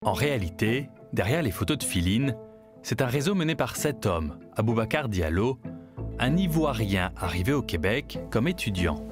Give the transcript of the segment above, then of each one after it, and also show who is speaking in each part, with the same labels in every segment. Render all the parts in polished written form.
Speaker 1: En réalité, derrière les photos de Filine, c'est un réseau mené par cet homme, Aboubacar Diallo, un Ivoirien arrivé au Québec comme étudiant.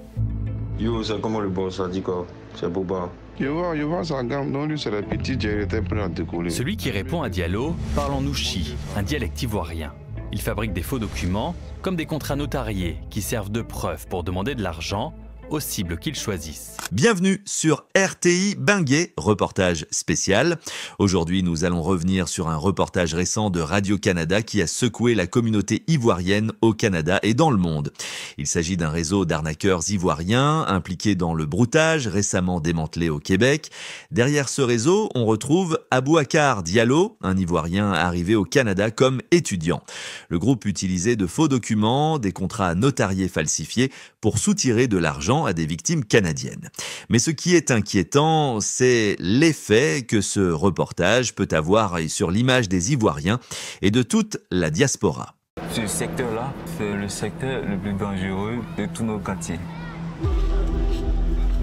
Speaker 2: Yo, c'est comment le boss, ça dit quoi? C'est Boba.
Speaker 3: Je vois sa gamme, non, lui c'est la petite, j'ai été prêt à décoller.
Speaker 1: Celui qui répond à Diallo parle en nouchi, un dialecte ivoirien. Il fabrique des faux documents, comme des contrats notariés, qui servent de preuve pour demander de l'argent aux cibles qu'ils choisissent.
Speaker 4: Bienvenue sur RTI Benguet, reportage spécial. Aujourd'hui, nous allons revenir sur un reportage récent de Radio-Canada qui a secoué la communauté ivoirienne au Canada et dans le monde. Il s'agit d'un réseau d'arnaqueurs ivoiriens impliqués dans le broutage, récemment démantelé au Québec. Derrière ce réseau, on retrouve Aboubacar Diallo, un Ivoirien arrivé au Canada comme étudiant. Le groupe utilisait de faux documents, des contrats notariés falsifiés pour soutirer de l'argent à des victimes canadiennes. Mais ce qui est inquiétant, c'est l'effet que ce reportage peut avoir sur l'image des Ivoiriens et de toute la diaspora.
Speaker 5: Ce secteur-là, c'est le secteur le plus dangereux de tous nos quartiers.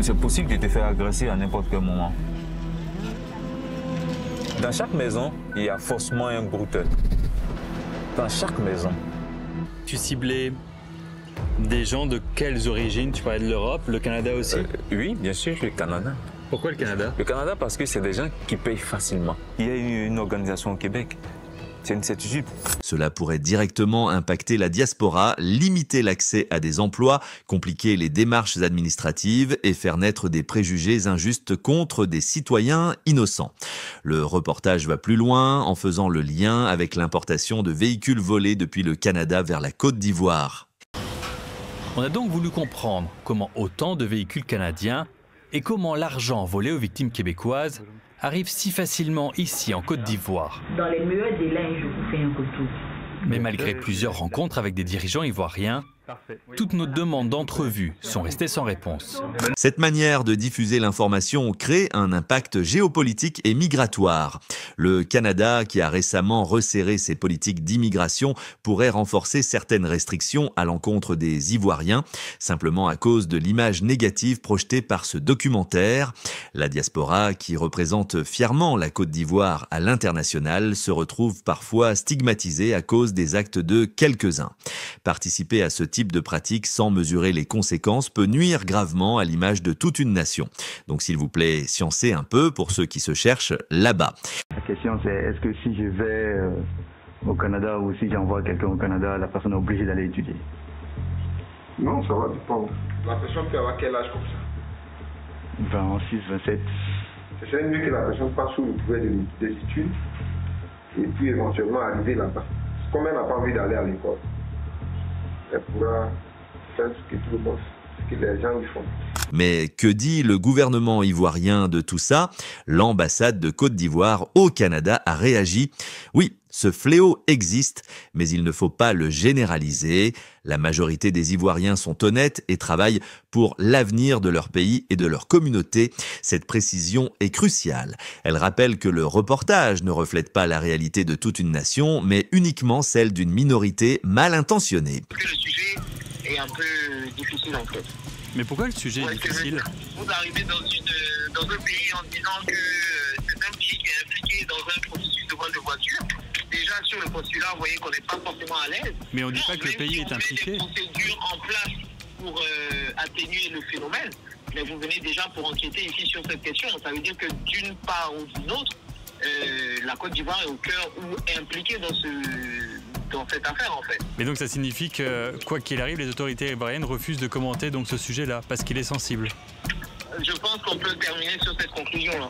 Speaker 5: C'est possible de te faire agresser à n'importe quel moment. Dans chaque maison, il y a forcément un brouteur. Dans chaque maison.
Speaker 1: Tu ciblais des gens de quelles origines? Tu parlais de l'Europe, le Canada aussi?
Speaker 5: Oui, bien sûr, le Canada.
Speaker 1: Pourquoi le Canada?
Speaker 5: Le Canada parce que c'est des gens qui payent facilement. Il y a une organisation au Québec. C'est une certitude.
Speaker 4: Cela pourrait directement impacter la diaspora, limiter l'accès à des emplois, compliquer les démarches administratives et faire naître des préjugés injustes contre des citoyens innocents. Le reportage va plus loin en faisant le lien avec l'importation de véhicules volés depuis le Canada vers la Côte d'Ivoire.
Speaker 1: On a donc voulu comprendre comment autant de véhicules canadiens et comment l'argent volé aux victimes québécoises arrive si facilement ici en Côte d'Ivoire.
Speaker 6: Dans les meilleurs délais, je vous fais un retour.
Speaker 1: Mais malgré plusieurs rencontres avec des dirigeants ivoiriens, toutes nos demandes d'entrevue sont restées sans réponse.
Speaker 4: Cette manière de diffuser l'information crée un impact géopolitique et migratoire. Le Canada, qui a récemment resserré ses politiques d'immigration, pourrait renforcer certaines restrictions à l'encontre des Ivoiriens, simplement à cause de l'image négative projetée par ce documentaire. La diaspora, qui représente fièrement la Côte d'Ivoire à l'international, se retrouve parfois stigmatisée à cause des actes de quelques-uns. Participer à ce type de pratique sans mesurer les conséquences peut nuire gravement à l'image de toute une nation. Donc s'il vous plaît, sciencez un peu pour ceux qui se cherchent là-bas.
Speaker 7: La question c'est, est-ce que si je vais au Canada ou si j'envoie quelqu'un au Canada, la personne est obligée d'aller étudier?
Speaker 3: Non, ça va dépendre.
Speaker 2: La personne peut avoir quel âge comme ça?
Speaker 7: 26, 27.
Speaker 2: Ce serait mieux que la personne passe sous le pouvoir des études et puis éventuellement arriver là-bas. Comme elle n'a pas envie d'aller à l'école, elle pourra faire ce que tout le monde, ce que les gens y font.
Speaker 4: Mais que dit le gouvernement ivoirien de tout ça? L'ambassade de Côte d'Ivoire au Canada a réagi. Oui, ce fléau existe, mais il ne faut pas le généraliser. La majorité des Ivoiriens sont honnêtes et travaillent pour l'avenir de leur pays et de leur communauté. Cette précision est cruciale. Elle rappelle que le reportage ne reflète pas la réalité de toute une nation, mais uniquement celle d'une minorité mal intentionnée.
Speaker 8: Le sujet est un peu difficile en fait.
Speaker 1: Mais pourquoi le sujet est difficile?
Speaker 8: Vous arrivez dans un pays en disant que c'est un pays qui est impliqué dans un processus de vol de voiture. Déjà sur le postulat, vous voyez qu'on n'est pas forcément à l'aise.
Speaker 1: Mais on ne dit pas que le pays est impliqué.
Speaker 8: Vous mettez des procédures en place pour atténuer le phénomène, mais vous venez déjà pour enquêter ici sur cette question. Ça veut dire que d'une part ou d'une autre, la Côte d'Ivoire est au cœur ou est impliquée dans cette affaire en fait.
Speaker 1: Mais donc ça signifie que, quoi qu'il arrive, les autorités ivoiriennes refusent de commenter donc ce sujet-là, parce qu'il est sensible.
Speaker 8: Je pense qu'on peut terminer sur cette conclusion-là.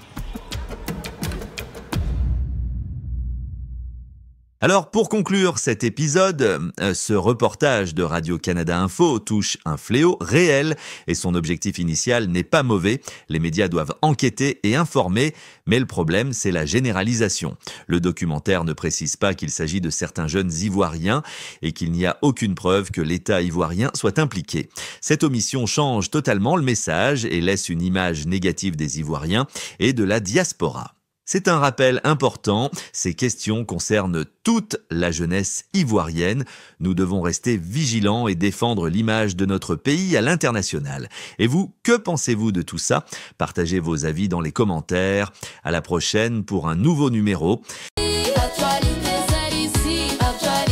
Speaker 4: Alors, pour conclure cet épisode, ce reportage de Radio-Canada Info touche un fléau réel et son objectif initial n'est pas mauvais. Les médias doivent enquêter et informer, mais le problème, c'est la généralisation. Le documentaire ne précise pas qu'il s'agit de certains jeunes Ivoiriens et qu'il n'y a aucune preuve que l'État ivoirien soit impliqué. Cette omission change totalement le message et laisse une image négative des Ivoiriens et de la diaspora. C'est un rappel important, ces questions concernent toute la jeunesse ivoirienne. Nous devons rester vigilants et défendre l'image de notre pays à l'international. Et vous, que pensez-vous de tout ça? Partagez vos avis dans les commentaires. À la prochaine pour un nouveau numéro.
Speaker 9: Actualité, c'est ici, actualité.